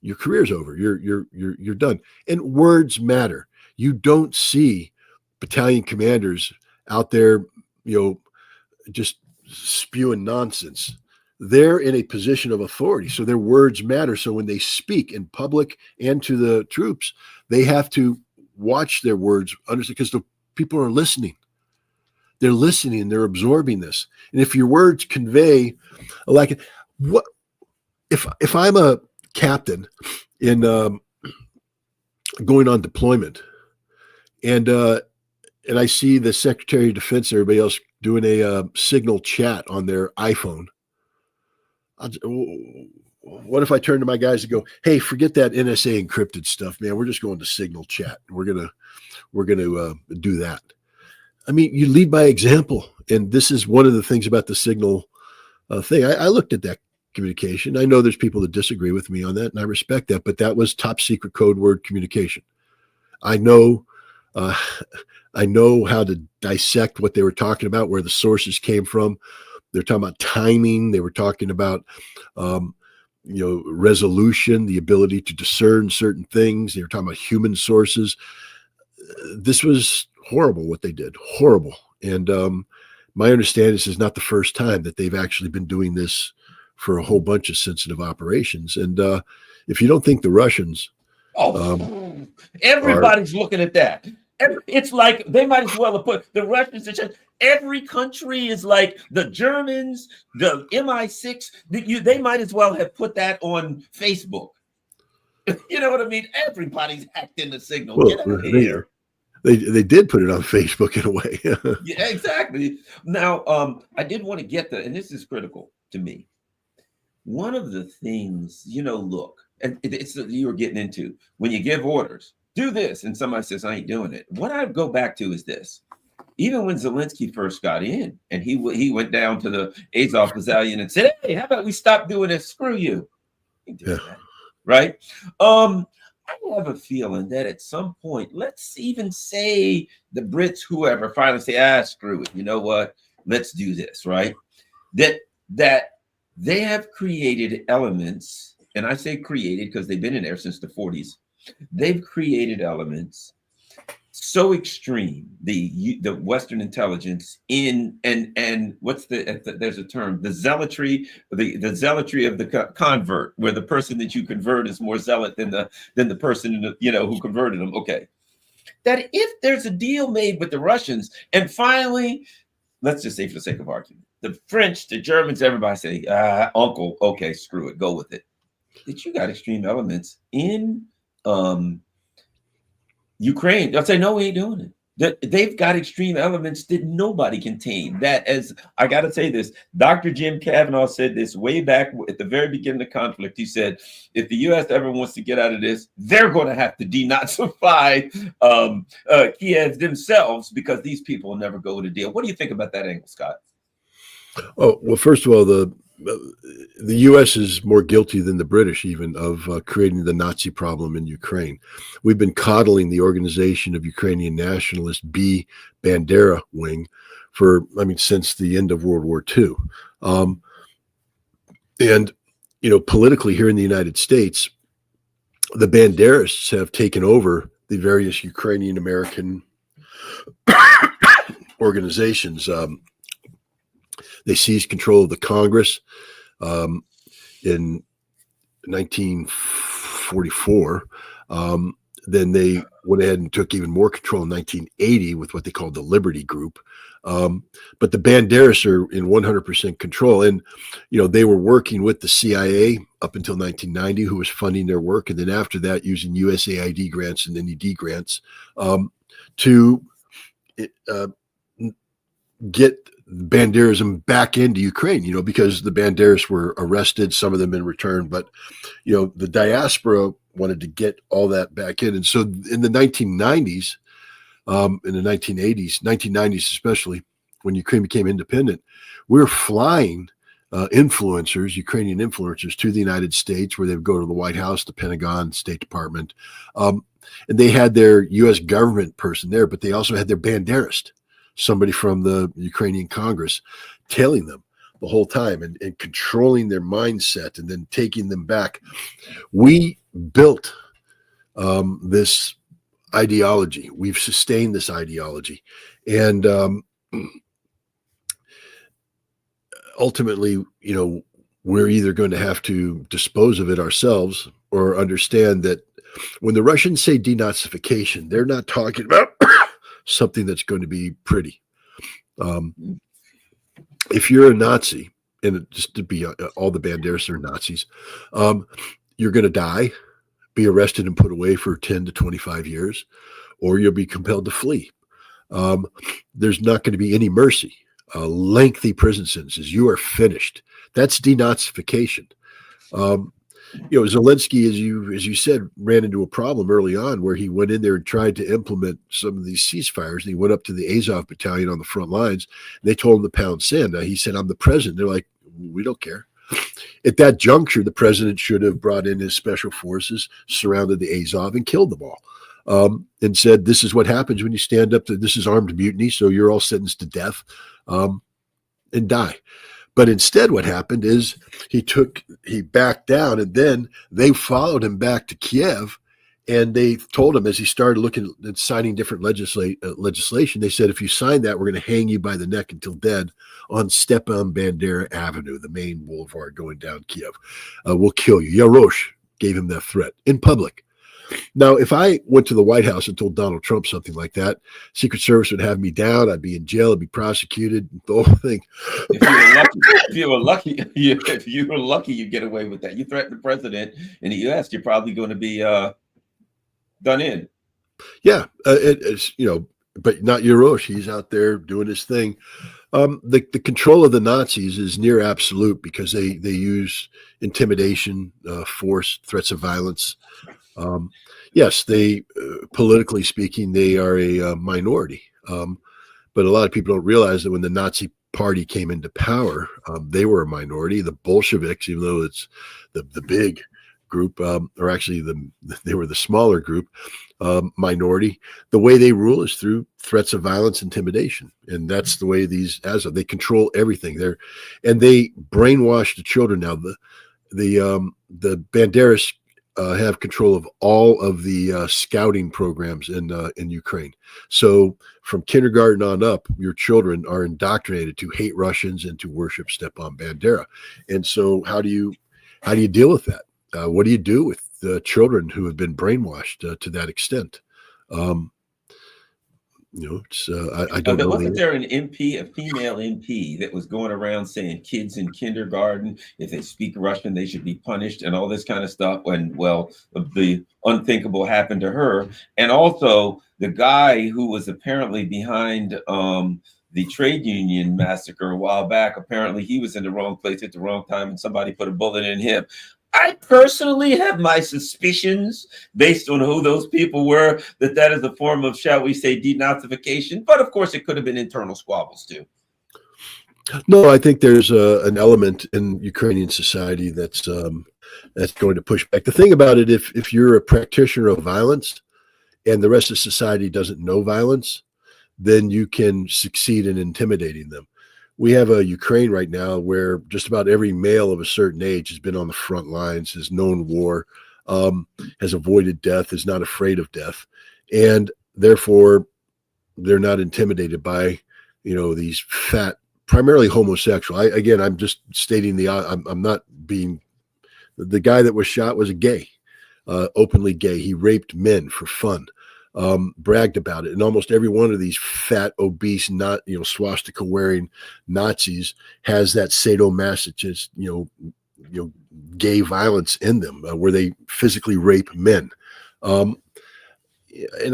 your career's over. You're done. And words matter. You don't see battalion commanders out there, just spewing nonsense. They're in a position of authority, so their words matter. So when they speak in public and to the troops, they have to watch their words, understand, because the people are listening. They're listening, they're absorbing this. And if your words convey, like, what if I'm a captain in going on deployment, and I see the Secretary of Defense, everybody else doing a signal chat on their iPhone. What if I turn to my guys and go, hey, forget that NSA encrypted stuff, man. We're just going to signal chat. We're gonna do that. I mean, you lead by example, and this is one of the things about the signal thing. I looked at that communication. I know there's people that disagree with me on that, and I respect that. But that was top secret code word communication. I know how to dissect what they were talking about, where the sources came from. They're talking about timing. They were talking about, resolution, the ability to discern certain things. They were talking about human sources. This was horrible what they did. Horrible. And my understanding is this is not the first time that they've actually been doing this for a whole bunch of sensitive operations. And if you don't think the Russians, everybody's looking at that. It's like they might as well have put the Russians. Every country is like the Germans, the MI6. They might as well have put that on Facebook. You know what I mean? Everybody's hacked in the signal. Well, Get out of here. they did put it on Facebook in a way. Yeah, exactly. Now, I did want to get and this is critical to me. One of the things, look, and it's you were getting into when you give orders, do this, and somebody says, I ain't doing it. What I go back to is this. Even when Zelensky first got in and he went down to the Azov battalion and said, hey, how about we stop doing this? Screw you. He did that, right? I have a feeling that at some point, let's even say the Brits, whoever, finally say, screw it. You know what? Let's do this, right? That they have created elements, and I say created because they've been in there since the 40s. They've created elements so extreme, the Western intelligence and what's there's a term, the zealotry, the zealotry of the convert, where the person that you convert is more zealot than the person who converted them. Okay, that if there's a deal made with the Russians, and finally, let's just say for the sake of argument, the French, the Germans, everybody say, uncle, okay, screw it, go with it. That you got extreme elements in Ukraine, they'll say, no, we ain't doing it. They've got extreme elements that nobody can tame. That, as I got to say this, Dr. Jim Kavanaugh said this way back at the very beginning of the conflict. He said, if the U.S. ever wants to get out of this, they're going to have to denazify Kiev themselves, because these people will never go with a deal. What do you think about that angle, Scott? Oh, well, first of all, the U.S. is more guilty than the British even of creating the Nazi problem in Ukraine. We've been coddling the Organization of Ukrainian Nationalists, B Bandera wing, since the end of World War II. And politically here in the United States, the Banderists have taken over the various Ukrainian American organizations. They seized control of the Congress in 1944. Then they went ahead and took even more control in 1980 with what they called the Liberty Group. But the Banderas are in 100% control. And, they were working with the CIA up until 1990, who was funding their work. And then after that, using USAID grants and NED grants to get Banderism back into Ukraine, because the Banderas were arrested, some of them in return, but, the diaspora wanted to get all that back in. And so in the 1990s, in the 1980s, 1990s especially, when Ukraine became independent, we were flying influencers, Ukrainian influencers, to the United States, where they would go to the White House, the Pentagon, State Department. And they had their U.S. government person there, but they also had their Banderist, somebody from the Ukrainian Congress, tailing them the whole time and controlling their mindset and then taking them back. We built this ideology. We've sustained this ideology. And ultimately, we're either going to have to dispose of it ourselves or understand that when the Russians say denazification, they're not talking about something that's going to be pretty. If you're a Nazi, and just to be all the Banderas are Nazis, you're going to die, be arrested and put away for 10 to 25 years, or you'll be compelled to flee. There's not going to be any mercy. Lengthy prison sentences. You are finished. That's denazification. Zelensky, as you said, ran into a problem early on where he went in there and tried to implement some of these ceasefires. And he went up to the Azov battalion on the front lines. And they told him to pound sand. Now, he said, I'm the president. They're like, we don't care. At that juncture, the president should have brought in his special forces, surrounded the Azov, and killed them all. And said, this is what happens when you stand up to, this is armed mutiny, so you're all sentenced to death and die. But instead, what happened is he backed down, and then they followed him back to Kiev, and they told him, as he started looking at signing different legislation, they said, if you sign that, we're going to hang you by the neck until dead on Stepan Bandera Avenue, the main boulevard going down Kiev. We'll kill you. Yarosh gave him that threat in public. Now, if I went to the White House and told Donald Trump something like that, Secret Service would have me down. I'd be in jail. I'd be prosecuted. The whole thing. If you were lucky, if you were lucky, you get away with that. You threaten the president in the U.S., you're probably going to be done in. Yeah, it's but not Yarosh. He's out there doing his thing. The control of the Nazis is near absolute because they use intimidation, force, threats of violence. Yes, they politically speaking, they are a minority. But a lot of people don't realize that when the Nazi Party came into power, they were a minority. The Bolsheviks, even though it's the big group, or actually they were the smaller group, minority. The way they rule is through threats of violence, intimidation, and that's the way these they control everything. They brainwash the children now. The Banderas have control of all of the scouting programs in Ukraine. So from kindergarten on up, your children are indoctrinated to hate Russians and to worship Stepan Bandera. And so how do you deal with that? What do you do with the children who have been brainwashed to that extent? It's I don't know. Wasn't there an MP, a female MP, that was going around saying kids in kindergarten, if they speak Russian, they should be punished and all this kind of stuff? When, well, the unthinkable happened to her. And also the guy who was apparently behind the trade union massacre a while back, apparently he was in the wrong place at the wrong time and somebody put a bullet in him. I personally have my suspicions based on who those people were, that is a form of, shall we say, denazification. But of course, it could have been internal squabbles too. No, I think there's an element in Ukrainian society that's going to push back. The thing about it, if you're a practitioner of violence and the rest of society doesn't know violence, then you can succeed in intimidating them. We have a Ukraine right now where just about every male of a certain age has been on the front lines, has known war, has avoided death, is not afraid of death, and therefore they're not intimidated by these fat, primarily homosexual. I'm just stating I'm not being. The guy that was shot was a gay, openly gay. He raped men for fun. Bragged about it, and almost every one of these fat, obese, not swastika wearing Nazis has that sadomasochistic, gay violence in them, where they physically rape men. And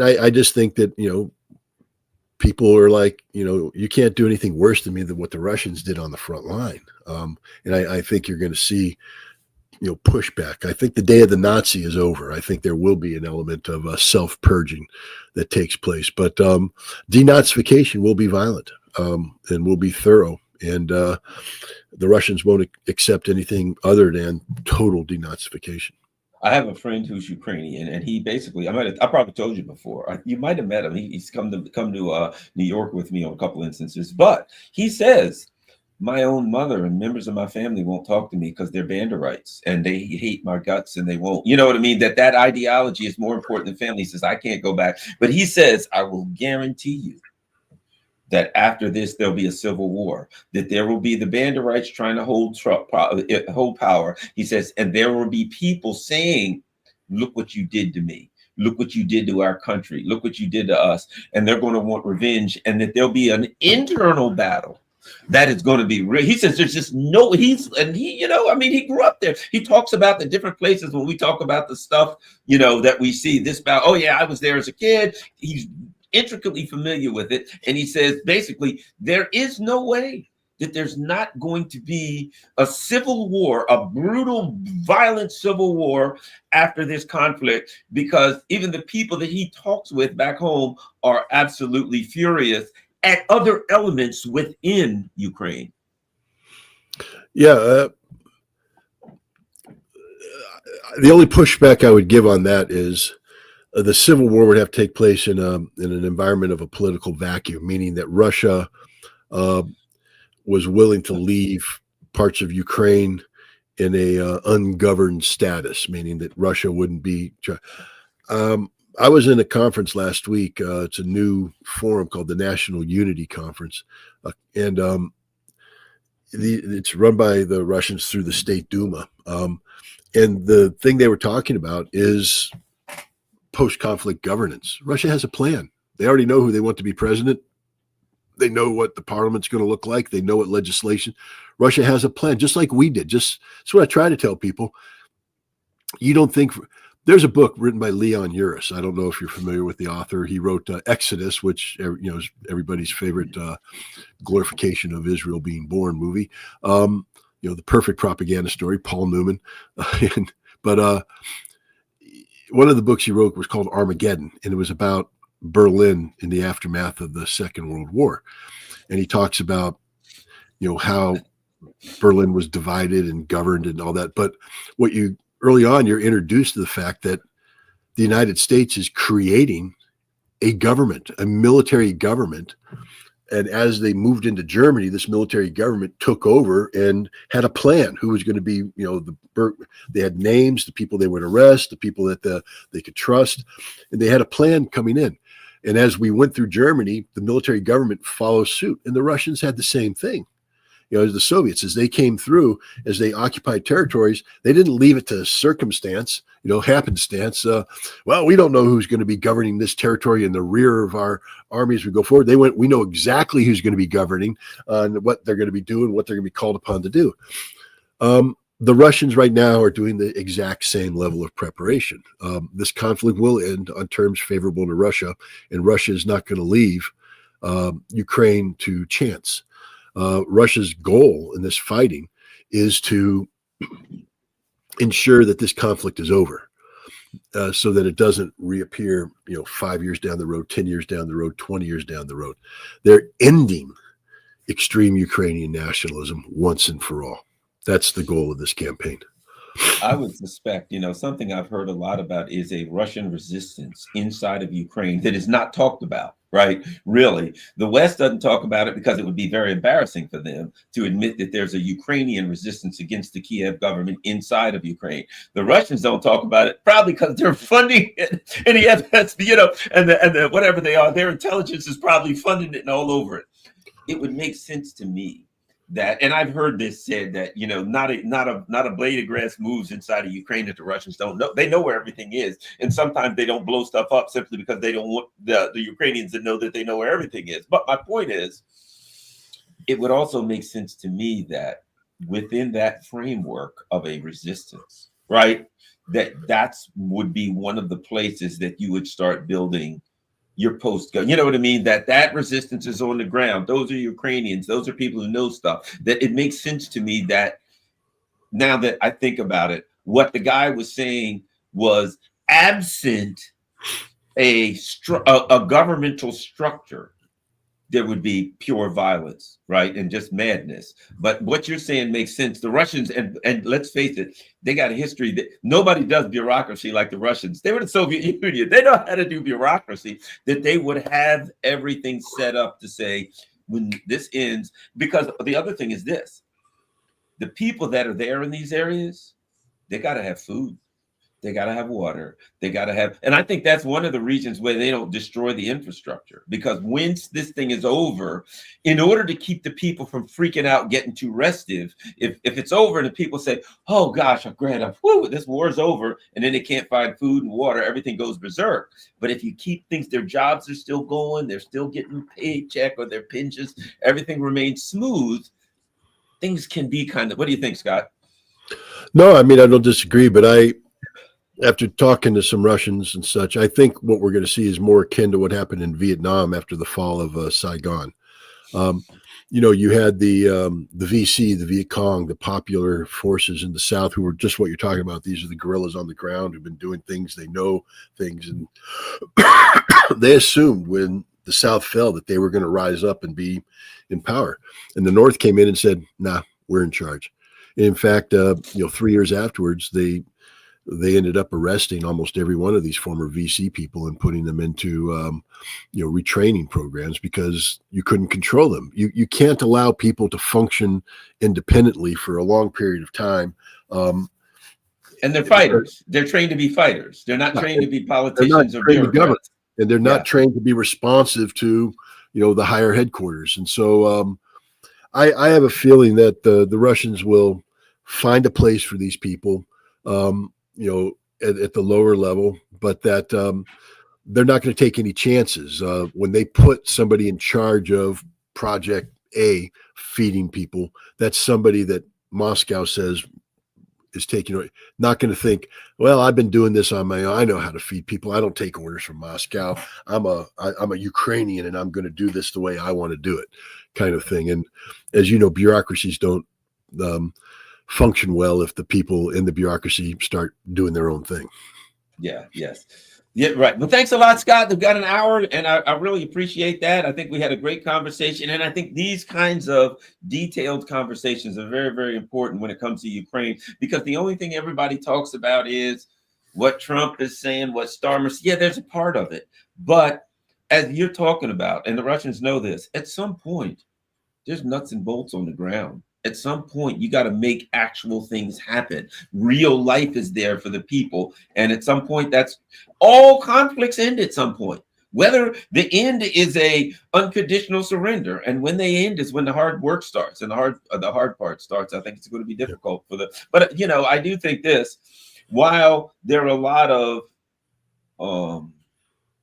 I just think that people are like, you can't do anything worse than me than what the Russians did on the front line. And I think you're going to see pushback. I think the day of the Nazi is over. I think there will be an element of self-purging that takes place, but denazification will be violent and will be thorough, and the Russians won't accept anything other than total denazification. I have a friend who's Ukrainian, and he basically, I probably told you before, you might have met him. He's come to New York with me on a couple instances, but he says, my own mother and members of my family won't talk to me because they're Banderites and they hate my guts and they won't. You know what I mean? That ideology is more important than family. He says, I can't go back. But he says, I will guarantee you that after this, there'll be a civil war, that there will be the Banderites trying to hold power. He says, and there will be people saying, look what you did to me. Look what you did to our country. Look what you did to us. And they're going to want revenge, and that there'll be an internal battle that is going to be real. He says there's just no, he grew up there. He talks about the different places when we talk about the stuff, that we see this about, oh yeah, I was there as a kid. He's intricately familiar with it. And he says, basically, there is no way that there's not going to be a civil war, a brutal, violent civil war after this conflict, because even the people that he talks with back home are absolutely furious at other elements within Ukraine. Yeah. The only pushback I would give on that is the civil war would have to take place in an environment of a political vacuum, meaning that Russia was willing to leave parts of Ukraine in a ungoverned status, meaning that Russia wouldn't be. I was in a conference last week. It's a new forum called the National Unity Conference, and it's run by the Russians through the State Duma. And the thing they were talking about is post-conflict governance. Russia has a plan. They already know who they want to be president. They know what the parliament's going to look like. They know what legislation. Russia has a plan, just like we did. That's what I try to tell people. You don't think there's a book written by Leon Uris. I don't know if you're familiar with the author. He wrote Exodus, which is everybody's favorite glorification of Israel being born movie. The perfect propaganda story. Paul Newman, but one of the books he wrote was called Armageddon, and it was about Berlin in the aftermath of the Second World War. And he talks about, how Berlin was divided and governed and all that. But early on, you're introduced to the fact that the United States is creating a government, a military government. And as they moved into Germany, this military government took over and had a plan who was going to be, they had names, the people they would arrest, the people that they could trust. And they had a plan coming in. And as we went through Germany, the military government followed suit. And the Russians had the same thing. As the Soviets, as they came through, as they occupied territories, they didn't leave it to circumstance, happenstance. We don't know who's going to be governing this territory in the rear of our army as we go forward. We know exactly who's going to be governing and what they're going to be doing, what they're going to be called upon to do. The Russians right now are doing the exact same level of preparation. This conflict will end on terms favorable to Russia, and Russia is not going to leave Ukraine to chance. Russia's goal in this fighting is to ensure that this conflict is over, so that it doesn't reappear, 5 years down the road, 10 years down the road, 20 years down the road. They're ending extreme Ukrainian nationalism once and for all. That's the goal of this campaign. I would suspect, something I've heard a lot about is a Russian resistance inside of Ukraine that is not talked about, right? Really. The West doesn't talk about it because it would be very embarrassing for them to admit that there's a Ukrainian resistance against the Kiev government inside of Ukraine. The Russians don't talk about it, probably because they're funding it and and whatever they are, their intelligence is probably funding it and all over it. It would make sense to me that, and I've heard this said that, not a blade of grass moves inside of Ukraine that the Russians don't know. They know where everything is. And sometimes they don't blow stuff up simply because they don't want the Ukrainians to know that they know where everything is. But my point is, it would also make sense to me that within that framework of a resistance, right, that's would be one of the places that you would start building your post gun. You know what I mean? That resistance is on the ground. Those are Ukrainians. Those are people who know stuff. That it makes sense to me that now that I think about it, what the guy was saying was absent a governmental structure, there would be pure violence, right? And just madness. But what you're saying makes sense. The Russians, and let's face it, they got a history that nobody does bureaucracy like the Russians. They were the Soviet Union. They know how to do bureaucracy, that they would have everything set up to say, when this ends, because the other thing is this, the people that are there in these areas, they got to have food. They got to have water. They got to have, and I think that's one of the reasons where they don't destroy the infrastructure, because once this thing is over, in order to keep the people from freaking out, getting too restive, if it's over and the people say, oh gosh, I'm glad this war's over, and then they can't find food and water, everything goes berserk. But if you keep things, their jobs are still going, they're still getting paycheck or their pensions, everything remains smooth, things can be kind of, what do you think, Scott? No, I mean, I don't disagree, but after talking to some Russians and such, I think what we're going to see is more akin to what happened in Vietnam after the fall of Saigon. You had the VC, the Viet Cong, the popular forces in the South who were just what you're talking about. These are the guerrillas on the ground who've been doing things. They know things. And they assumed when the South fell that they were going to rise up and be in power. And the North came in and said, nah, we're in charge. And in fact, 3 years afterwards, they ended up arresting almost every one of these former VC people and putting them into, retraining programs because you couldn't control them. You can't allow people to function independently for a long period of time. And they're fighters. They're trained to be fighters. They're not trained to be politicians or bureaucrats. And they're not trained to be responsive to, the higher headquarters. And so I have a feeling that the Russians will find a place for these people. at the lower level, but that they're not going to take any chances. When they put somebody in charge of Project A, feeding people, that's somebody that Moscow says is taking, not going to think, well, I've been doing this on my own. I know how to feed people. I don't take orders from Moscow. I'm a Ukrainian and I'm going to do this the way I want to do it, kind of thing. And as you know, bureaucracies don't function well if the people in the bureaucracy start doing their own thing. Yeah, yes. Yeah, right. Well, thanks a lot, Scott. We've got an hour, and I really appreciate that. I think we had a great conversation, and I think these kinds of detailed conversations are very, very important when it comes to Ukraine, because the only thing everybody talks about is what Trump is saying, what Starmer. Yeah, there's a part of it, but as you're talking about, and the Russians know this, at some point, there's nuts and bolts on the ground. At some point, you got to make actual things happen. Real life is there for the people. And at some point, that's all conflicts end at some point. Whether the end is a unconditional surrender, and when they end is when the hard work starts, and the hard part starts. I think it's going to be difficult for but you know, I do think this, while there are a lot of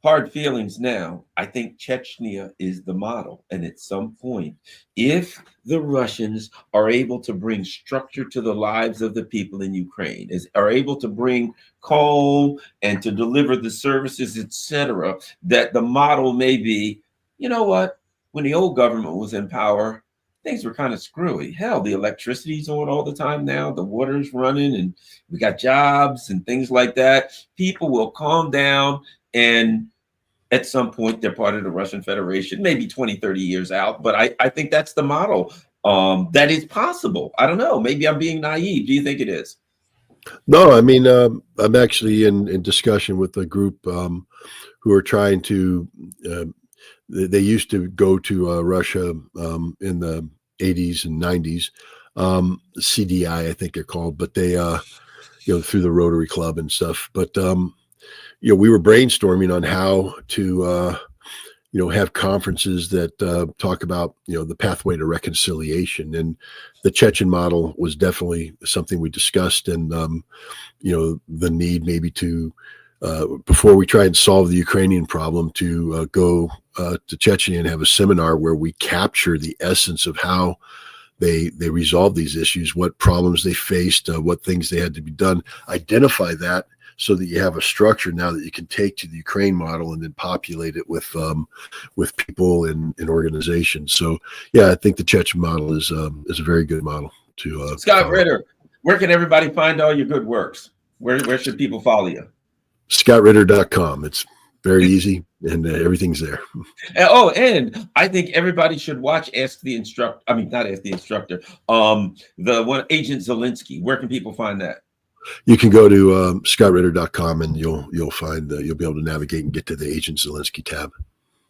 hard feelings now, I think Chechnya is the model. And at some point, if the Russians are able to bring structure to the lives of the people in Ukraine, are able to bring calm and to deliver the services, etc., that the model may be, you know what, when the old government was in power, things were kind of screwy. Hell, the electricity's on all the time now, the water's running, and we got jobs and things like that. People will calm down, and at some point they're part of the Russian Federation, maybe 20, 30 years out. But I think that's the model that is possible. I don't know. Maybe I'm being naive. Do you think it is? No, I mean, I'm actually in discussion with a group who are trying to, they used to go to Russia in the 80s and 90s, CDI, I think they're called, but they, through the Rotary Club and stuff. But, we were brainstorming on how to, have conferences that talk about, the pathway to reconciliation. And the Chechen model was definitely something we discussed, and, the need maybe to, before we try and solve the Ukrainian problem, to go to Chechnya and have a seminar where we capture the essence of how they resolved these issues, what problems they faced, what things they had to be done, identify that, so that you have a structure now that you can take to the Ukraine model and then populate it with people and organizations. So, yeah, I think the Chechen model is a very good model to. Scott Ritter, where can everybody find all your good works? Where should people follow you? ScottRitter.com. It's very easy, and everything's there. And I think everybody should watch Ask the Instructor. I mean, not Ask the Instructor. The one, Agent Zelensky. Where can people find that? You can go to ScottRitter.com, and you'll find you'll be able to navigate and get to the Agent Zelensky tab.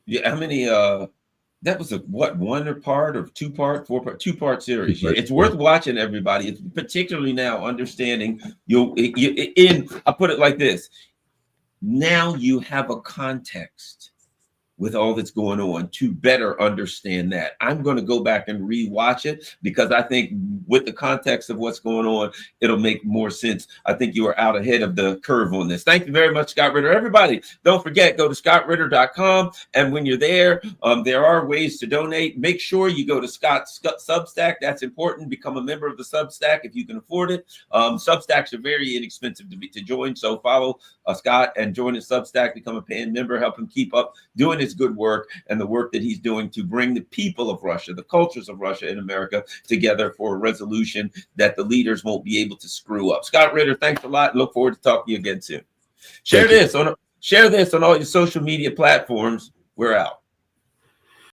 Yeah, how many? That was a one part or two-part series. Yeah, it's worth watching, everybody. It's particularly now understanding I put it like this. Now you have a context with all that's going on to better understand that. I'm going to go back and rewatch it, because I think with the context of what's going on, it'll make more sense. I think you are out ahead of the curve on this. Thank you very much, Scott Ritter. Everybody, don't forget, go to ScottRitter.com. And when you're there, there are ways to donate. Make sure you go to Scott's Substack. That's important. Become a member of the Substack if you can afford it. Substacks are very inexpensive to join. So follow Scott and join his Substack, become a paying member, help him keep up doing his good work and the work that he's doing to bring the people of Russia, the cultures of Russia and America together for a resolution that the leaders won't be able to screw up. Scott Ritter, thanks a lot. Look forward to talking to you again soon. Share this on all your social media platforms. We're out.